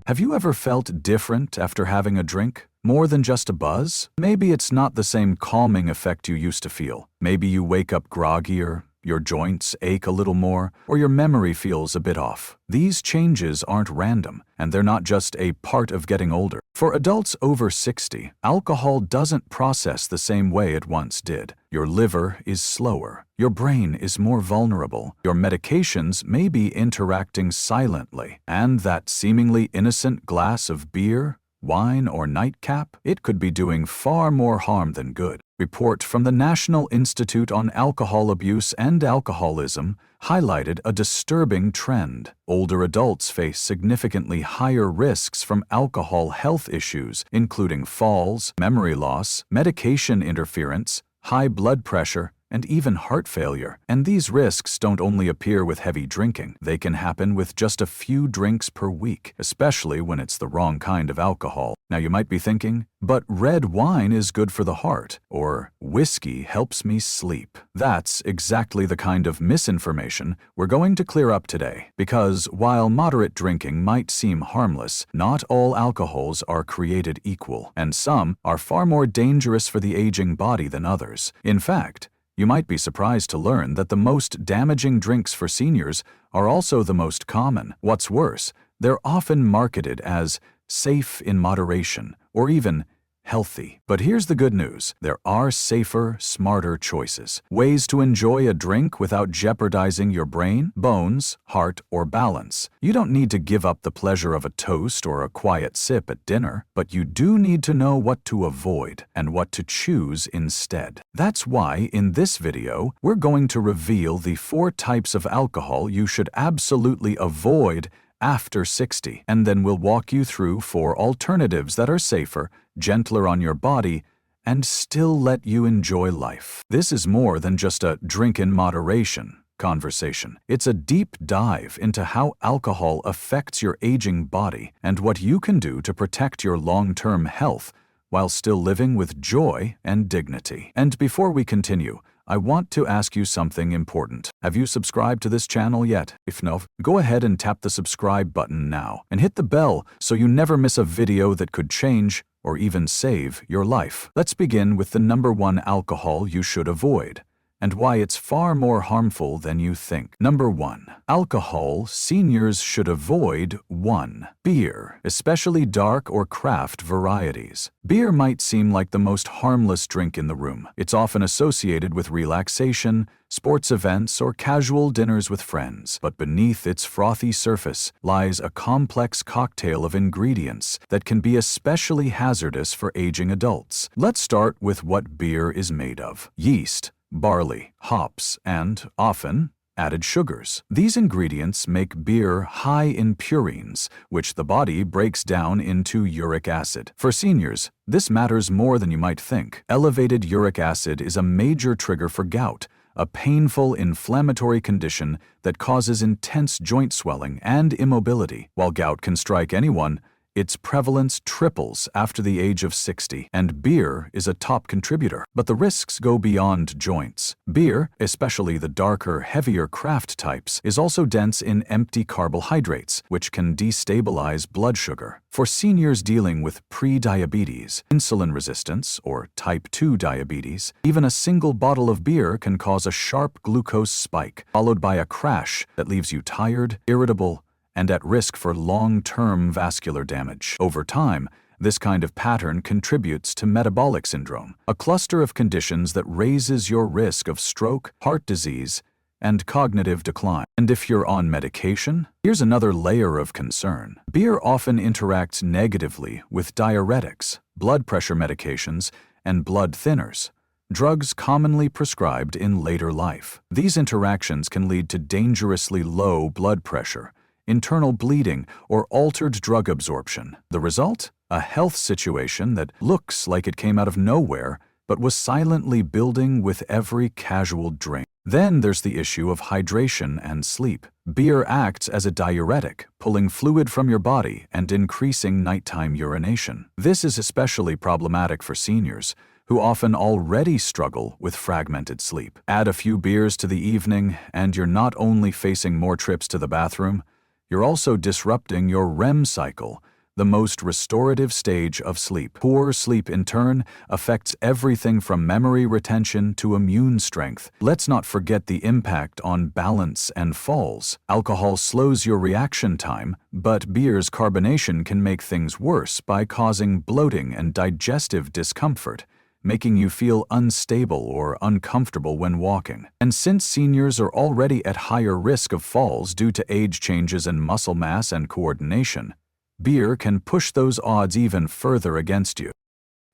Have you ever felt different after having a drink? More than just a buzz? Maybe it's not the same calming effect you used to feel. Maybe you wake up groggier, your joints ache a little more, or your memory feels a bit off. These changes aren't random, and they're not just a part of getting older. For adults over 60, alcohol doesn't process the same way it once did. Your liver is slower, your brain is more vulnerable, your medications may be interacting silently, and that seemingly innocent glass of beer, wine, or nightcap, it could be doing far more harm than good. Report from the National Institute on Alcohol Abuse and Alcoholism highlighted a disturbing trend. Older adults face significantly higher risks from alcohol health issues, including falls, memory loss, medication interference, high blood pressure, and even heart failure. And these risks don't only appear with heavy drinking. They can happen with just a few drinks per week, especially when it's the wrong kind of alcohol. Now you might be thinking, but red wine is good for the heart, or whiskey helps me sleep. That's exactly the kind of misinformation we're going to clear up today. Because while moderate drinking might seem harmless, not all alcohols are created equal, and some are far more dangerous for the aging body than others. In fact, you might be surprised to learn that the most damaging drinks for seniors are also the most common. What's worse, they're often marketed as safe in moderation or even healthy. But here's the good news. There are safer, smarter choices. Ways to enjoy a drink without jeopardizing your brain, bones, heart, or balance. You don't need to give up the pleasure of a toast or a quiet sip at dinner, but you do need to know what to avoid and what to choose instead. That's why in this video, we're going to reveal the 4 types of alcohol you should absolutely avoid after 60, and then we'll walk you through 4 alternatives that are safer, gentler on your body, and still let you enjoy life. This is more than just a drink in moderation conversation. It's a deep dive into how alcohol affects your aging body and what you can do to protect your long-term health while still living with joy and dignity. And before we continue, I want to ask you something important. Have you subscribed to this channel yet? If no, go ahead and tap the subscribe button now and hit the bell so you never miss a video that could change or even save your life. Let's begin with the number 1 alcohol you should avoid, and why it's far more harmful than you think. Number 1. Alcohol seniors should avoid. 1. Beer, especially dark or craft varieties. Beer might seem like the most harmless drink in the room. It's often associated with relaxation, sports events, or casual dinners with friends. But beneath its frothy surface lies a complex cocktail of ingredients that can be especially hazardous for aging adults. Let's start with what beer is made of. Yeast, barley, hops, and, often, added sugars. These ingredients make beer high in purines, which the body breaks down into uric acid. For seniors, this matters more than you might think. Elevated uric acid is a major trigger for gout, a painful inflammatory condition that causes intense joint swelling and immobility. While gout can strike anyone, its prevalence triples after the age of 60, and beer is a top contributor. But the risks go beyond joints. Beer, especially the darker, heavier craft types, is also dense in empty carbohydrates, which can destabilize blood sugar. For seniors dealing with pre-diabetes, insulin resistance, or type 2 diabetes, even a single bottle of beer can cause a sharp glucose spike, followed by a crash that leaves you tired, irritable, and at risk for long-term vascular damage. Over time, this kind of pattern contributes to metabolic syndrome, a cluster of conditions that raises your risk of stroke, heart disease, and cognitive decline. And if you're on medication, here's another layer of concern. Beer often interacts negatively with diuretics, blood pressure medications, and blood thinners, drugs commonly prescribed in later life. These interactions can lead to dangerously low blood pressure, internal bleeding, or altered drug absorption. The result? A health situation that looks like it came out of nowhere, but was silently building with every casual drink. Then there's the issue of hydration and sleep. Beer acts as a diuretic, pulling fluid from your body and increasing nighttime urination. This is especially problematic for seniors, who often already struggle with fragmented sleep. Add a few beers to the evening, and you're not only facing more trips to the bathroom, you're also disrupting your REM cycle, the most restorative stage of sleep. Poor sleep, in turn, affects everything from memory retention to immune strength. Let's not forget the impact on balance and falls. Alcohol slows your reaction time, but beer's carbonation can make things worse by causing bloating and digestive discomfort, making you feel unstable or uncomfortable when walking. And since seniors are already at higher risk of falls due to age changes in muscle mass and coordination, beer can push those odds even further against you.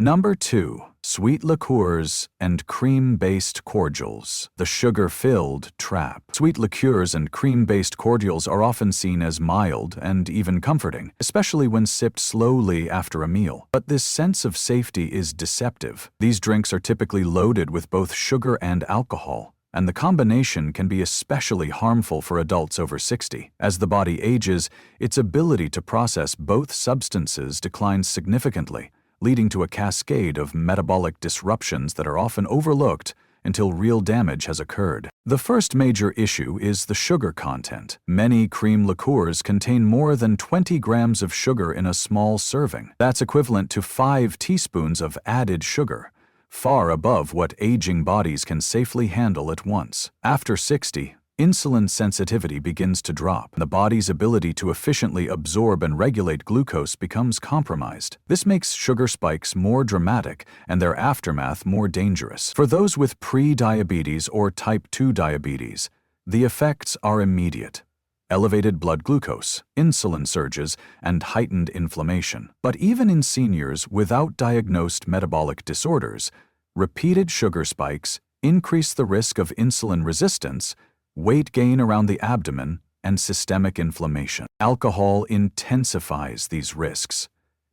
Number 2. Sweet liqueurs and cream-based cordials. The sugar-filled trap. Sweet liqueurs and cream-based cordials are often seen as mild and even comforting, especially when sipped slowly after a meal. But this sense of safety is deceptive. These drinks are typically loaded with both sugar and alcohol, and the combination can be especially harmful for adults over 60. As the body ages, its ability to process both substances declines significantly, leading to a cascade of metabolic disruptions that are often overlooked until real damage has occurred. The first major issue is the sugar content. Many cream liqueurs contain more than 20 grams of sugar in a small serving. That's equivalent to 5 teaspoons of added sugar, far above what aging bodies can safely handle at once. After 60, insulin sensitivity begins to drop. The body's ability to efficiently absorb and regulate glucose becomes compromised. This makes sugar spikes more dramatic and their aftermath more dangerous. For those with pre-diabetes or type 2 diabetes, the effects are immediate: elevated blood glucose, insulin surges, and heightened inflammation. But even in seniors without diagnosed metabolic disorders, repeated sugar spikes increase the risk of insulin resistance, weight gain around the abdomen, and systemic inflammation. Alcohol intensifies these risks.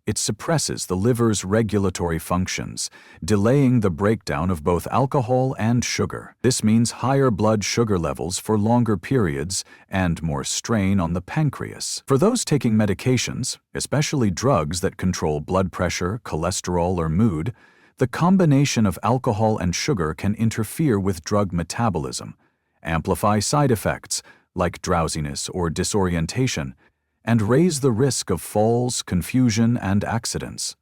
It suppresses the liver's regulatory functions, delaying the breakdown of both alcohol and sugar. This means higher blood sugar levels for longer periods and more strain on the pancreas. For those taking medications, especially drugs that control blood pressure, cholesterol, or mood, the combination of alcohol and sugar can interfere with drug metabolism, amplify side effects like drowsiness or disorientation, and raise the risk of falls, confusion, and accidents.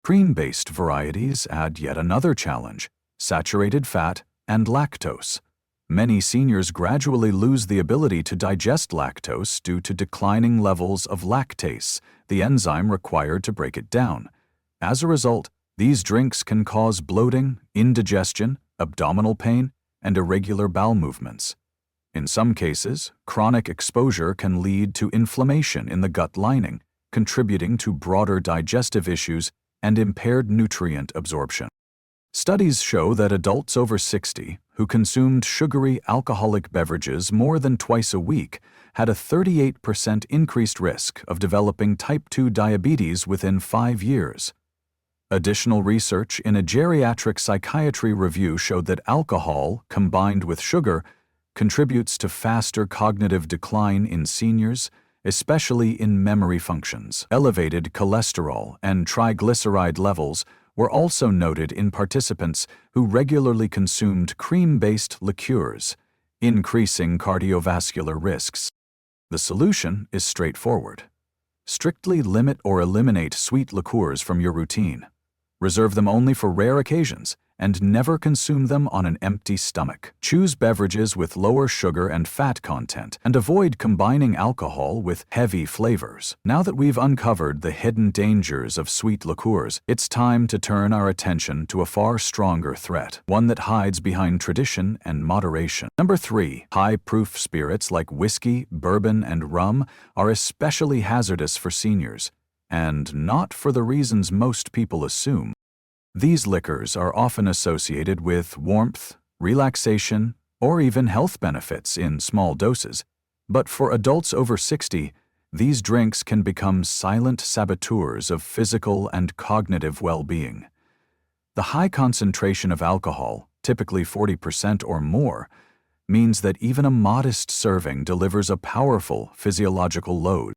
Cream-based varieties add yet another challenge: saturated fat and lactose. Many seniors gradually lose the ability to digest lactose due to declining levels of lactase, the enzyme required to break it down. As a result, these drinks can cause bloating, indigestion, abdominal pain, and irregular bowel movements. In some cases, chronic exposure can lead to inflammation in the gut lining, contributing to broader digestive issues and impaired nutrient absorption. Studies show that adults over 60 who consumed sugary alcoholic beverages more than twice a week had a 38% increased risk of developing type 2 diabetes within 5 years. Additional research in a geriatric psychiatry review showed that alcohol, combined with sugar, contributes to faster cognitive decline in seniors, especially in memory functions. Elevated cholesterol and triglyceride levels were also noted in participants who regularly consumed cream-based liqueurs, increasing cardiovascular risks. The solution is straightforward. Strictly limit or eliminate sweet liqueurs from your routine. Reserve them only for rare occasions, and never consume them on an empty stomach. Choose beverages with lower sugar and fat content, and avoid combining alcohol with heavy flavors. Now that we've uncovered the hidden dangers of sweet liqueurs, it's time to turn our attention to a far stronger threat, one that hides behind tradition and moderation. Number 3. High-proof spirits like whiskey, bourbon, and rum are especially hazardous for seniors, and not for the reasons most people assume. These liquors are often associated with warmth, relaxation, or even health benefits in small doses. But for adults over 60, these drinks can become silent saboteurs of physical and cognitive well-being. The high concentration of alcohol, typically 40% or more, means that even a modest serving delivers a powerful physiological load.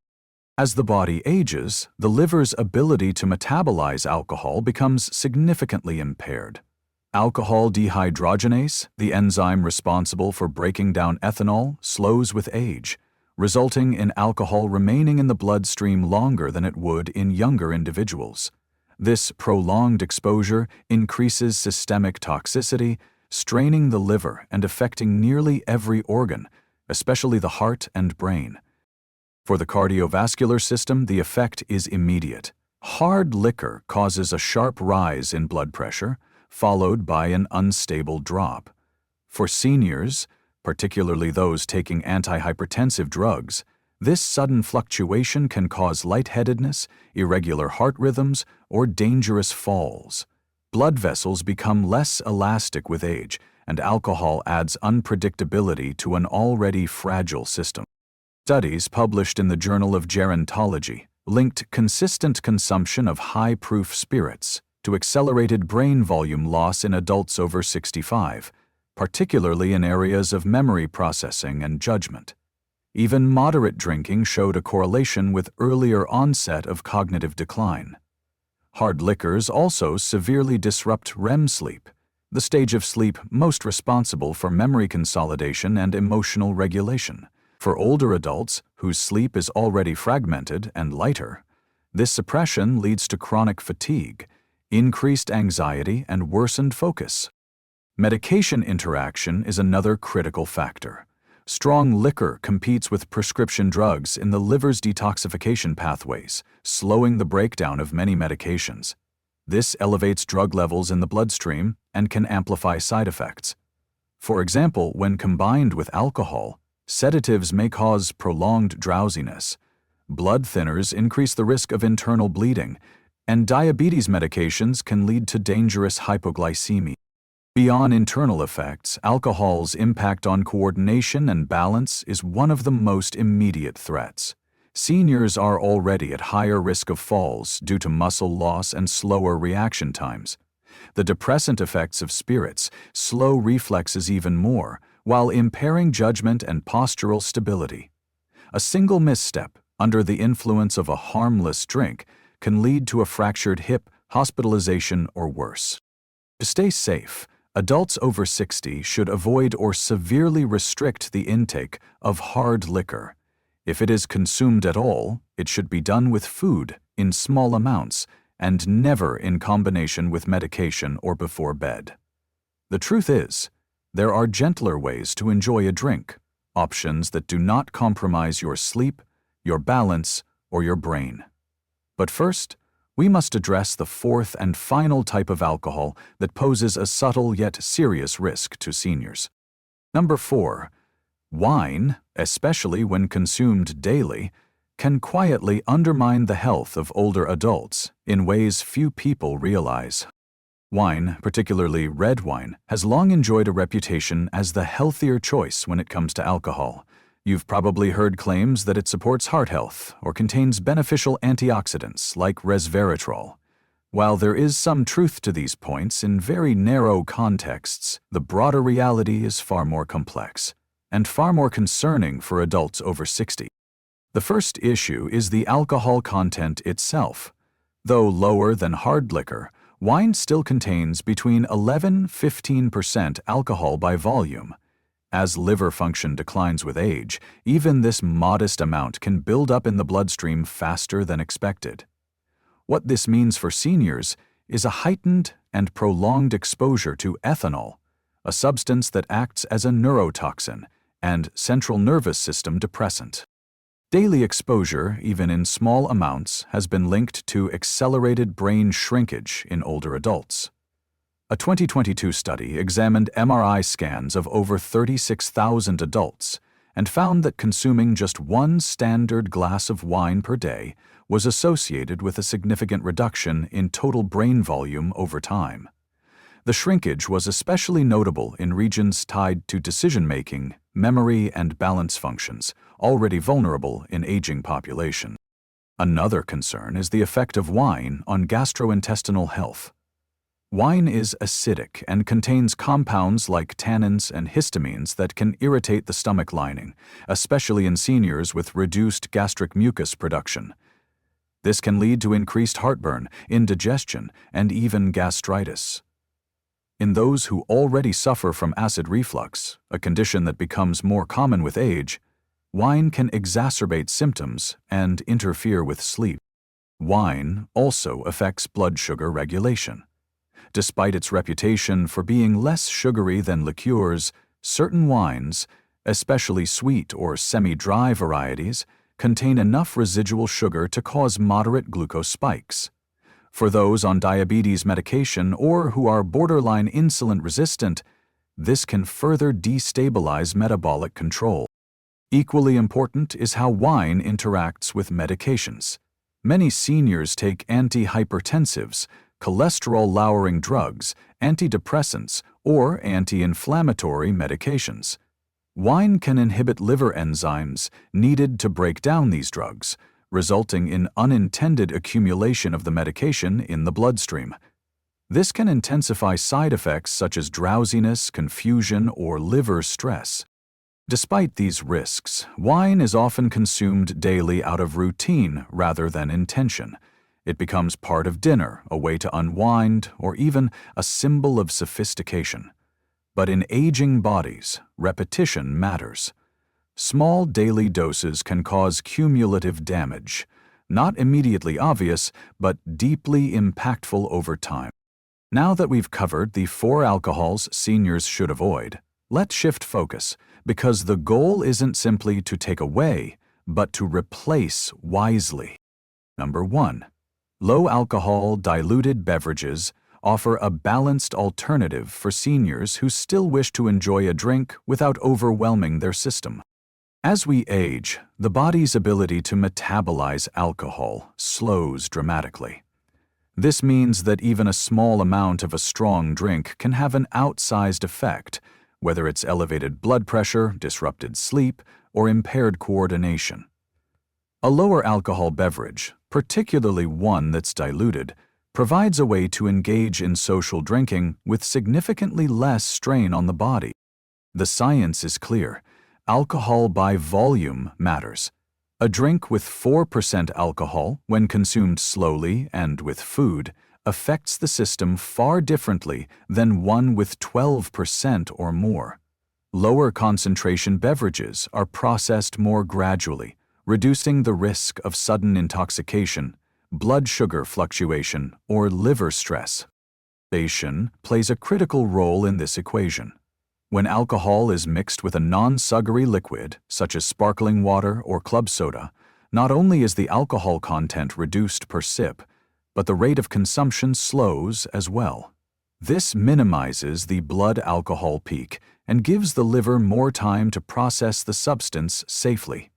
As the body ages, the liver's ability to metabolize alcohol becomes significantly impaired. Alcohol dehydrogenase, the enzyme responsible for breaking down ethanol, slows with age, resulting in alcohol remaining in the bloodstream longer than it would in younger individuals. This prolonged exposure increases systemic toxicity, straining the liver and affecting nearly every organ, especially the heart and brain. For the cardiovascular system, the effect is immediate. Hard liquor causes a sharp rise in blood pressure, followed by an unstable drop. For seniors, particularly those taking antihypertensive drugs, this sudden fluctuation can cause lightheadedness, irregular heart rhythms, or dangerous falls. Blood vessels become less elastic with age, and alcohol adds unpredictability to an already fragile system. Studies published in the Journal of Gerontology linked consistent consumption of high-proof spirits to accelerated brain volume loss in adults over 65, particularly in areas of memory processing and judgment. Even moderate drinking showed a correlation with earlier onset of cognitive decline. Hard liquors also severely disrupt REM sleep, the stage of sleep most responsible for memory consolidation and emotional regulation. For older adults whose sleep is already fragmented and lighter, this suppression leads to chronic fatigue, increased anxiety, and worsened focus. Medication interaction is another critical factor. Strong liquor competes with prescription drugs in the liver's detoxification pathways, slowing the breakdown of many medications. This elevates drug levels in the bloodstream and can amplify side effects. For example, when combined with alcohol, sedatives may cause prolonged drowsiness, blood thinners increase the risk of internal bleeding, and diabetes medications can lead to dangerous hypoglycemia. Beyond internal effects, alcohol's impact on coordination and balance is one of the most immediate threats. Seniors are already at higher risk of falls due to muscle loss and slower reaction times. The depressant effects of spirits slow reflexes even more, while impairing judgment and postural stability. A single misstep under the influence of a harmless drink can lead to a fractured hip, hospitalization, or worse. To stay safe, adults over 60 should avoid or severely restrict the intake of hard liquor. If it is consumed at all, it should be done with food in small amounts and never in combination with medication or before bed. The truth is, there are gentler ways to enjoy a drink, options that do not compromise your sleep, your balance, or your brain. But first, we must address the fourth and final type of alcohol that poses a subtle yet serious risk to seniors. Number 4. Wine, especially when consumed daily, can quietly undermine the health of older adults in ways few people realize. Wine, particularly red wine, has long enjoyed a reputation as the healthier choice when it comes to alcohol. You've probably heard claims that it supports heart health or contains beneficial antioxidants like resveratrol. While there is some truth to these points in very narrow contexts, the broader reality is far more complex and far more concerning for adults over 60. The first issue is the alcohol content itself. Though lower than hard liquor, wine still contains between 11–15% alcohol by volume. As liver function declines with age, even this modest amount can build up in the bloodstream faster than expected. What this means for seniors is a heightened and prolonged exposure to ethanol, a substance that acts as a neurotoxin and central nervous system depressant. Daily exposure, even in small amounts, has been linked to accelerated brain shrinkage in older adults. A 2022 study examined MRI scans of over 36,000 adults and found that consuming just one standard glass of wine per day was associated with a significant reduction in total brain volume over time. The shrinkage was especially notable in regions tied to decision-making, memory, and balance functions, already vulnerable in aging population. Another concern is the effect of wine on gastrointestinal health. Wine is acidic and contains compounds like tannins and histamines that can irritate the stomach lining, especially in seniors with reduced gastric mucus production. This can lead to increased heartburn, indigestion, and even gastritis. In those who already suffer from acid reflux, a condition that becomes more common with age, Wine can exacerbate symptoms and interfere with sleep. Wine also affects blood sugar regulation. Despite its reputation for being less sugary than liqueurs, certain wines, especially sweet or semi-dry varieties, contain enough residual sugar to cause moderate glucose spikes. For those on diabetes medication or who are borderline insulin resistant, this can further destabilize metabolic control. Equally important is how wine interacts with medications. Many seniors take antihypertensives, cholesterol-lowering drugs, antidepressants, or anti-inflammatory medications. Wine can inhibit liver enzymes needed to break down these drugs, resulting in unintended accumulation of the medication in the bloodstream. This can intensify side effects such as drowsiness, confusion, or liver stress. Despite these risks, wine is often consumed daily out of routine rather than intention. It becomes part of dinner, a way to unwind, or even a symbol of sophistication. But in aging bodies, repetition matters. Small daily doses can cause cumulative damage, not immediately obvious, but deeply impactful over time. Now that we've covered the 4 alcohols seniors should avoid, let's shift focus, because the goal isn't simply to take away, but to replace wisely. Number 1. Low-alcohol diluted beverages offer a balanced alternative for seniors who still wish to enjoy a drink without overwhelming their system. As we age, the body's ability to metabolize alcohol slows dramatically. This means that even a small amount of a strong drink can have an outsized effect, whether it's elevated blood pressure, disrupted sleep, or impaired coordination. A lower alcohol beverage, particularly one that's diluted, provides a way to engage in social drinking with significantly less strain on the body. The science is clear. Alcohol by volume matters. A drink with 4% alcohol, when consumed slowly and with food, affects the system far differently than one with 12% or more. Lower concentration beverages are processed more gradually, reducing the risk of sudden intoxication, blood sugar fluctuation, or liver stress. Moderation plays a critical role in this equation. When alcohol is mixed with a non-sugary liquid, such as sparkling water or club soda, not only is the alcohol content reduced per sip, but the rate of consumption slows as well. This minimizes the blood alcohol peak and gives the liver more time to process the substance safely.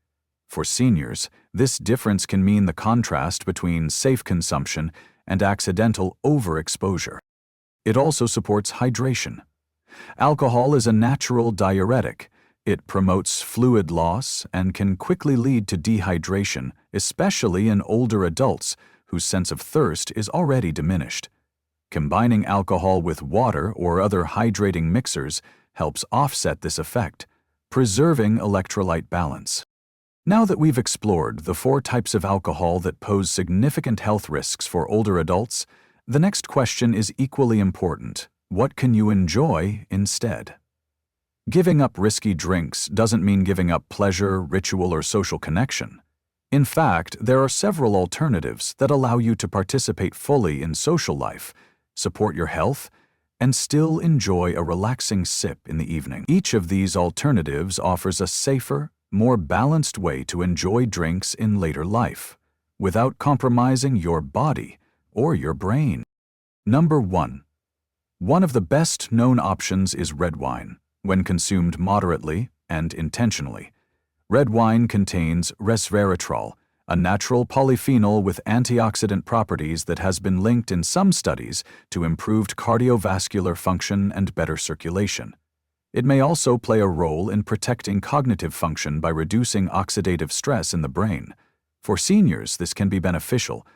For seniors, this difference can mean the contrast between safe consumption and accidental overexposure. It also supports hydration. Alcohol is a natural diuretic. It promotes fluid loss and can quickly lead to dehydration, especially in older adults whose sense of thirst is already diminished. Combining alcohol with water or other hydrating mixers helps offset this effect, preserving electrolyte balance. Now that we've explored the 4 types of alcohol that pose significant health risks for older adults, the next question is equally important. What can you enjoy instead? Giving up risky drinks doesn't mean giving up pleasure, ritual, or social connection. In fact, there are several alternatives that allow you to participate fully in social life, support your health, and still enjoy a relaxing sip in the evening. Each of these alternatives offers a safer, more balanced way to enjoy drinks in later life, without compromising your body or your brain. Number 1. One of the best-known options is red wine, when consumed moderately and intentionally. Red wine contains resveratrol, a natural polyphenol with antioxidant properties that has been linked in some studies to improved cardiovascular function and better circulation. It may also play a role in protecting cognitive function by reducing oxidative stress in the brain. For seniors, this can be beneficial,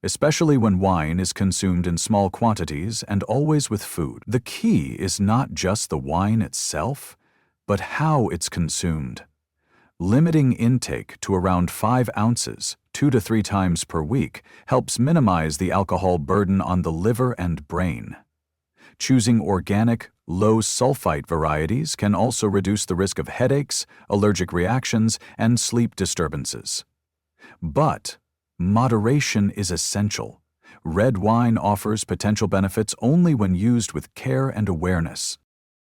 especially when wine is consumed in small quantities and always with food. The key is not just the wine itself, but how it's consumed. Limiting intake to around 5 ounces, 2 to 3 times per week, helps minimize the alcohol burden on the liver and brain. Choosing organic, low-sulfite varieties can also reduce the risk of headaches, allergic reactions, and sleep disturbances. But moderation is essential. Red wine offers potential benefits only when used with care and awareness.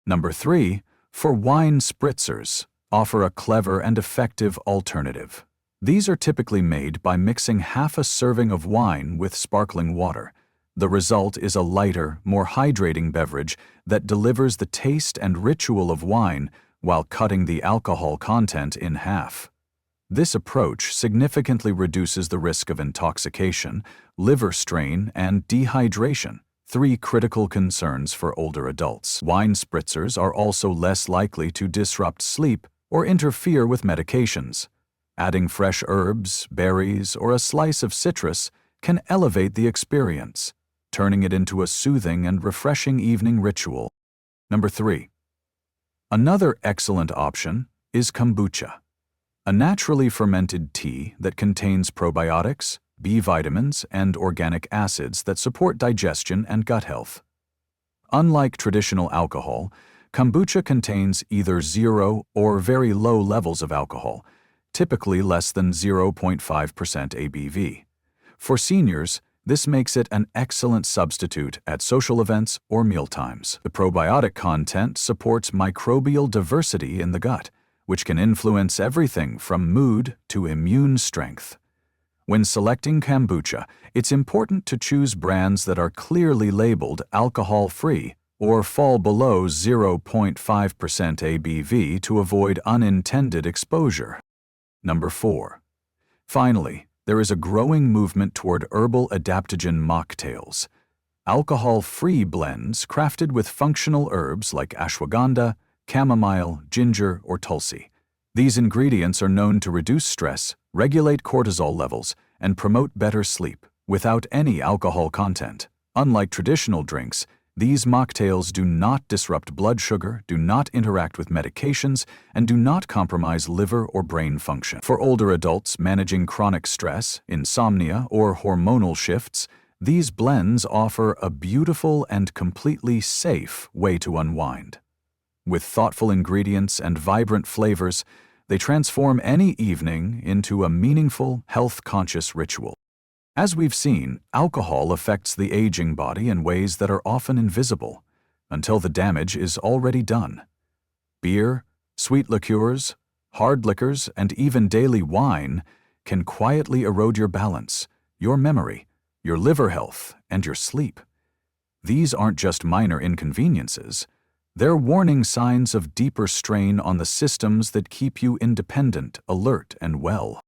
Number 3, for wine spritzers, offer a clever and effective alternative. These are typically made by mixing half a serving of wine with sparkling water. The result is a lighter, more hydrating beverage that delivers the taste and ritual of wine while cutting the alcohol content in half. This approach significantly reduces the risk of intoxication, liver strain, and dehydration, 3 critical concerns for older adults. Wine spritzers are also less likely to disrupt sleep or interfere with medications. Adding fresh herbs, berries, or a slice of citrus can elevate the experience, turning it into a soothing and refreshing evening ritual. Number 3. Another excellent option is kombucha, a naturally fermented tea that contains probiotics, B vitamins, and organic acids that support digestion and gut health. Unlike traditional alcohol, kombucha contains either 0 or very low levels of alcohol, typically less than 0.5% ABV. For seniors, this makes it an excellent substitute at social events or mealtimes. The probiotic content supports microbial diversity in the gut, which can influence everything from mood to immune strength. When selecting kombucha, it's important to choose brands that are clearly labeled alcohol-free or fall below 0.5% ABV to avoid unintended exposure. Number 4. Finally, there is a growing movement toward herbal adaptogen mocktails, alcohol-free blends crafted with functional herbs like ashwagandha, chamomile, ginger, or tulsi. These ingredients are known to reduce stress, regulate cortisol levels, and promote better sleep without any alcohol content. Unlike traditional drinks, these mocktails do not disrupt blood sugar, do not interact with medications, and do not compromise liver or brain function. For older adults managing chronic stress, insomnia, or hormonal shifts, these blends offer a beautiful and completely safe way to unwind. With thoughtful ingredients and vibrant flavors, they transform any evening into a meaningful, health-conscious ritual. As we've seen, alcohol affects the aging body in ways that are often invisible, until the damage is already done. Beer, sweet liqueurs, hard liquors, and even daily wine can quietly erode your balance, your memory, your liver health, and your sleep. These aren't just minor inconveniences. They're warning signs of deeper strain on the systems that keep you independent, alert, and well.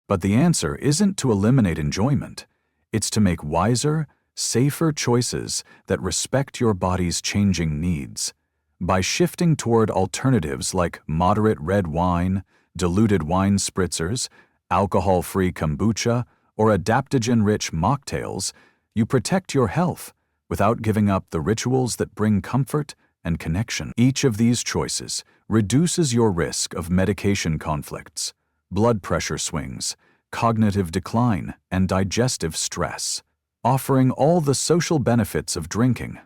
But the answer isn't to eliminate enjoyment. It's to make wiser, safer choices that respect your body's changing needs. By shifting toward alternatives like moderate red wine, diluted wine spritzers, alcohol-free kombucha, or adaptogen-rich mocktails, you protect your health without giving up the rituals that bring comfort and connection. Each of these choices reduces your risk of medication conflicts, blood pressure swings, cognitive decline, and digestive stress, offering all the social benefits of drinking,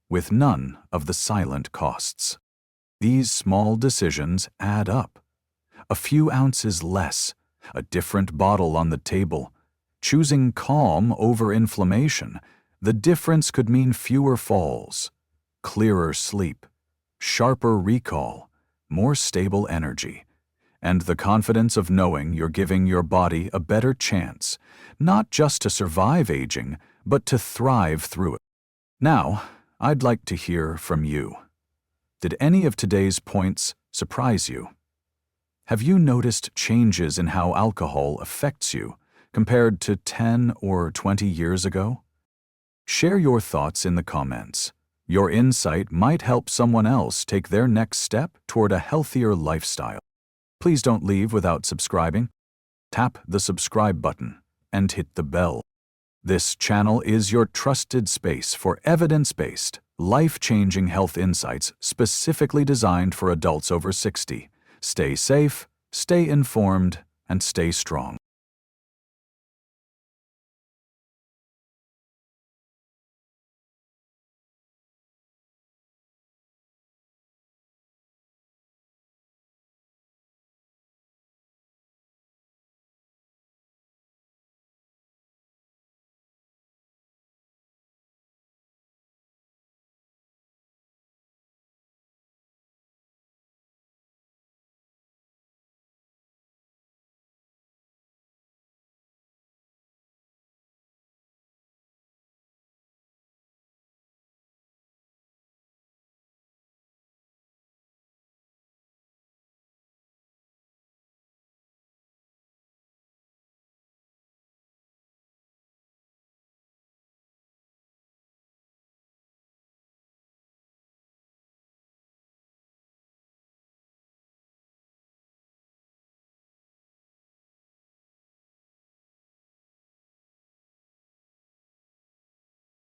with none of the silent costs. These small decisions add up. A few ounces less, a different bottle on the table, choosing calm over inflammation, the difference could mean fewer falls, clearer sleep, sharper recall, more stable energy, and the confidence of knowing you're giving your body a better chance, not just to survive aging, but to thrive through it. Now, I'd like to hear from you. Did any of today's points surprise you? Have you noticed changes in how alcohol affects you compared to 10 or 20 years ago? Share your thoughts in the comments. Your insight might help someone else take their next step toward a healthier lifestyle. Please don't leave without subscribing. Tap the subscribe button and hit the bell. This channel is your trusted space for evidence-based, life-changing health insights specifically designed for adults over 60. Stay safe, stay informed, and stay strong.